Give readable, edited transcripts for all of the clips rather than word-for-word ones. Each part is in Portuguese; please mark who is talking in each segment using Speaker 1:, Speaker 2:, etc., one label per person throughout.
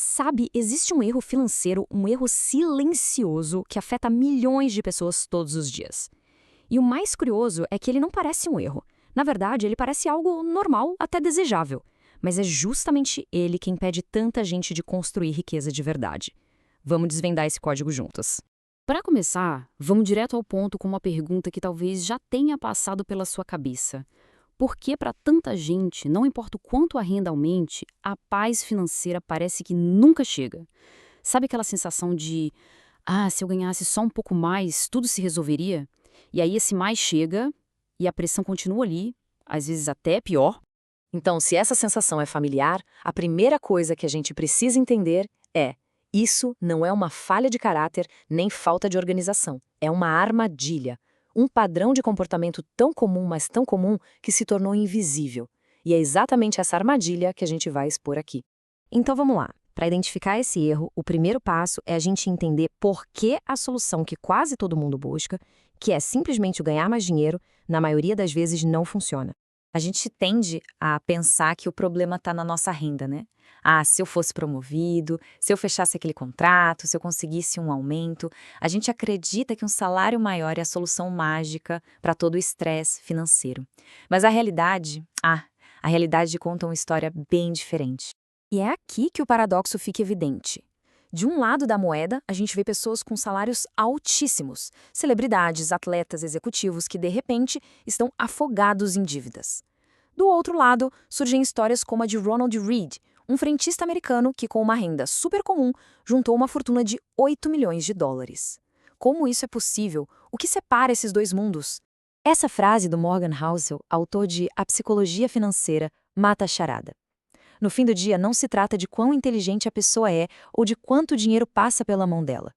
Speaker 1: Sabe, existe um erro financeiro, um erro silencioso que afeta milhões de pessoas todos os dias. E o mais curioso é que ele não parece um erro. Na verdade, ele parece algo normal, até desejável. Mas é justamente ele quem impede tanta gente de construir riqueza de verdade. Vamos desvendar esse código juntos.
Speaker 2: Para começar, vamos direto ao ponto com uma pergunta que talvez já tenha passado pela sua cabeça. Por que para tanta gente, não importa o quanto a renda aumente, a paz financeira parece que nunca chega? Sabe aquela sensação de, se eu ganhasse só um pouco mais, tudo se resolveria? E aí esse mais chega e a pressão continua ali, às vezes até pior.
Speaker 1: Então, se essa sensação é familiar, a primeira coisa que a gente precisa entender é: isso não é uma falha de caráter nem falta de organização. É uma armadilha. Um padrão de comportamento tão comum, mas tão comum, que se tornou invisível. E é exatamente essa armadilha que a gente vai expor aqui. Então vamos lá. Para identificar esse erro, o primeiro passo é a gente entender por que a solução que quase todo mundo busca, que é simplesmente o ganhar mais dinheiro, na maioria das vezes não funciona.
Speaker 3: A gente tende a pensar que o problema está na nossa renda, né? Se eu fosse promovido, se eu fechasse aquele contrato, se eu conseguisse um aumento, a gente acredita que um salário maior é a solução mágica para todo o estresse financeiro. Mas a realidade conta uma história bem diferente.
Speaker 1: E é aqui que o paradoxo fica evidente. De um lado da moeda, a gente vê pessoas com salários altíssimos, celebridades, atletas, executivos que, de repente, estão afogados em dívidas. Do outro lado, surgem histórias como a de Ronald Read, um frentista americano que, com uma renda super comum, juntou uma fortuna de 8 milhões de dólares. Como isso é possível? O que separa esses dois mundos? Essa frase do Morgan Housel, autor de A Psicologia Financeira, mata a charada. No fim do dia, não se trata de quão inteligente a pessoa é ou de quanto dinheiro passa pela mão dela.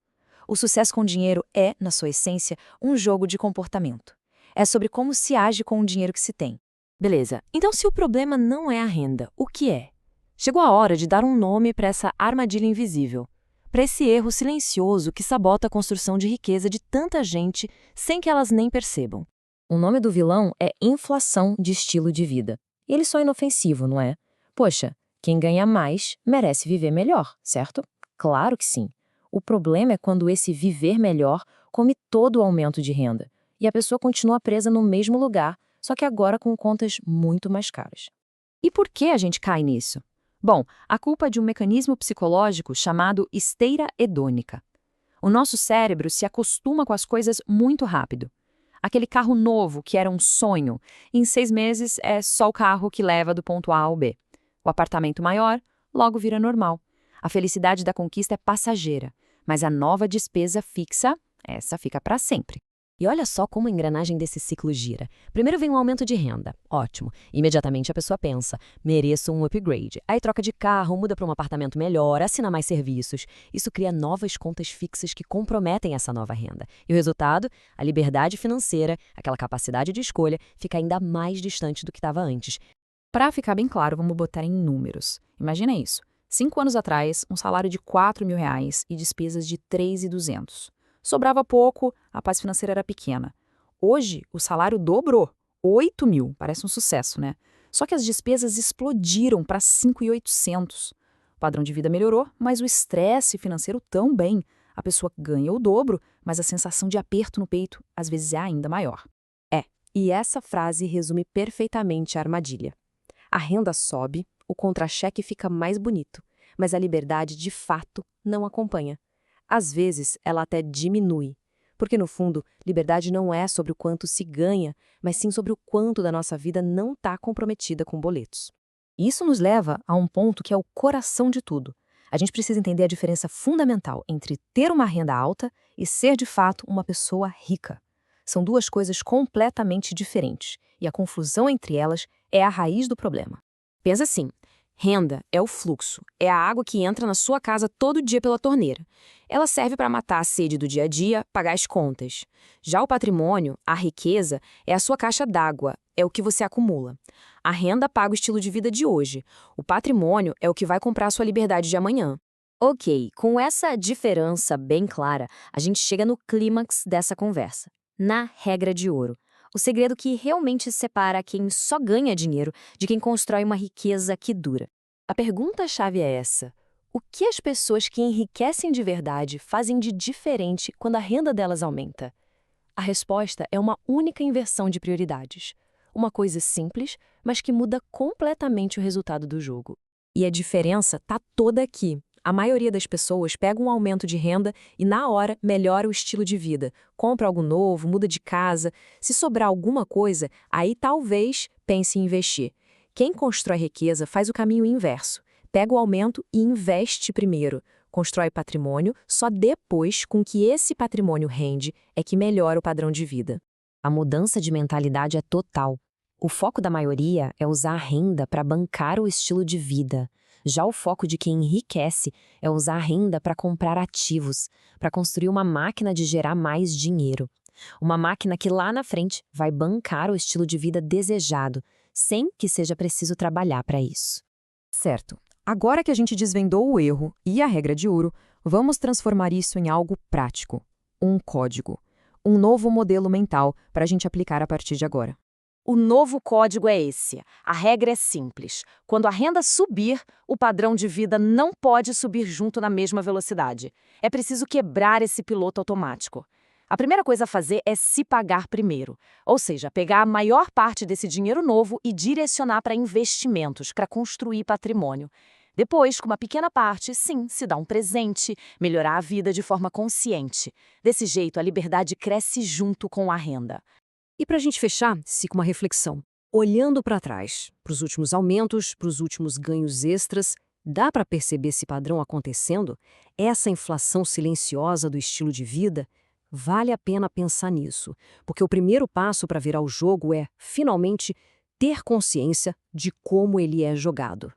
Speaker 1: O sucesso com dinheiro é, na sua essência, um jogo de comportamento. É sobre como se age com o dinheiro que se tem. Beleza, então se o problema não é a renda, o que é? Chegou a hora de dar um nome para essa armadilha invisível, para esse erro silencioso que sabota a construção de riqueza de tanta gente sem que elas nem percebam. O nome do vilão é inflação de estilo de vida. E ele só é inofensivo, não é? Poxa, quem ganha mais merece viver melhor, certo? Claro que sim. O problema é quando esse viver melhor come todo o aumento de renda e a pessoa continua presa no mesmo lugar, só que agora com contas muito mais caras. E por que a gente cai nisso? Bom, a culpa é de um mecanismo psicológico chamado esteira hedônica. O nosso cérebro se acostuma com as coisas muito rápido. Aquele carro novo que era um sonho, em 6 meses é só o carro que leva do ponto A ao B. O apartamento maior logo vira normal. A felicidade da conquista é passageira, mas a nova despesa fixa, essa fica para sempre. E olha só como a engrenagem desse ciclo gira. Primeiro vem um aumento de renda. Ótimo. Imediatamente a pessoa pensa, mereço um upgrade. Aí troca de carro, muda para um apartamento melhor, assina mais serviços. Isso cria novas contas fixas que comprometem essa nova renda. E o resultado? A liberdade financeira, aquela capacidade de escolha, fica ainda mais distante do que estava antes.
Speaker 2: Para ficar bem claro, vamos botar em números. Imagina isso. 5 anos atrás, um salário de R$ 4.000 e despesas de 3.200. Sobrava pouco, a paz financeira era pequena. Hoje, o salário dobrou. 8 mil, parece um sucesso, né? Só que as despesas explodiram para 5.800. O padrão de vida melhorou, mas o estresse financeiro também. A pessoa ganha o dobro, mas a sensação de aperto no peito às vezes é ainda maior.
Speaker 1: E essa frase resume perfeitamente a armadilha. A renda sobe, o contra-cheque fica mais bonito, mas a liberdade, de fato, não acompanha. Às vezes, ela até diminui, porque, no fundo, liberdade não é sobre o quanto se ganha, mas sim sobre o quanto da nossa vida não está comprometida com boletos. Isso nos leva a um ponto que é o coração de tudo. A gente precisa entender a diferença fundamental entre ter uma renda alta e ser, de fato, uma pessoa rica. São duas coisas completamente diferentes, e a confusão entre elas é a raiz do problema. Pensa assim, renda é o fluxo, é a água que entra na sua casa todo dia pela torneira. Ela serve para matar a sede do dia a dia, pagar as contas. Já o patrimônio, a riqueza, é a sua caixa d'água, é o que você acumula. A renda paga o estilo de vida de hoje. O patrimônio é o que vai comprar a sua liberdade de amanhã. Ok, com essa diferença bem clara, a gente chega no clímax dessa conversa. Na regra de ouro. O segredo que realmente separa quem só ganha dinheiro de quem constrói uma riqueza que dura. A pergunta-chave é essa:
Speaker 4: O que as pessoas que enriquecem de verdade fazem de diferente quando a renda delas aumenta? A resposta é uma única inversão de prioridades. Uma coisa simples, mas que muda completamente o resultado do jogo. E a diferença está toda aqui. A maioria das pessoas pega um aumento de renda e, na hora, melhora o estilo de vida. Compra algo novo, muda de casa. Se sobrar alguma coisa, aí talvez pense em investir. Quem constrói riqueza faz o caminho inverso. Pega o aumento e investe primeiro. Constrói patrimônio, só depois, com que esse patrimônio rende, é que melhora o padrão de vida.
Speaker 3: A mudança de mentalidade é total. O foco da maioria é usar a renda para bancar o estilo de vida. Já o foco de quem enriquece é usar a renda para comprar ativos, para construir uma máquina de gerar mais dinheiro. Uma máquina que lá na frente vai bancar o estilo de vida desejado, sem que seja preciso trabalhar para isso.
Speaker 2: Certo. Agora que a gente desvendou o erro e a regra de ouro, vamos transformar isso em algo prático. Um código. Um novo modelo mental para a gente aplicar a partir de agora.
Speaker 5: O novo código é esse. A regra é simples. Quando a renda subir, o padrão de vida não pode subir junto na mesma velocidade. É preciso quebrar esse piloto automático. A primeira coisa a fazer é se pagar primeiro, ou seja, pegar a maior parte desse dinheiro novo e direcionar para investimentos, para construir patrimônio. Depois, com uma pequena parte, sim, se dá um presente, melhorar a vida de forma consciente. Desse jeito, a liberdade cresce junto com a renda.
Speaker 4: E para a gente fechar, com uma reflexão. Olhando para trás, para os últimos aumentos, para os últimos ganhos extras, dá para perceber esse padrão acontecendo? Essa inflação silenciosa do estilo de vida? Vale a pena pensar nisso, porque o primeiro passo para virar o jogo é, finalmente, ter consciência de como ele é jogado.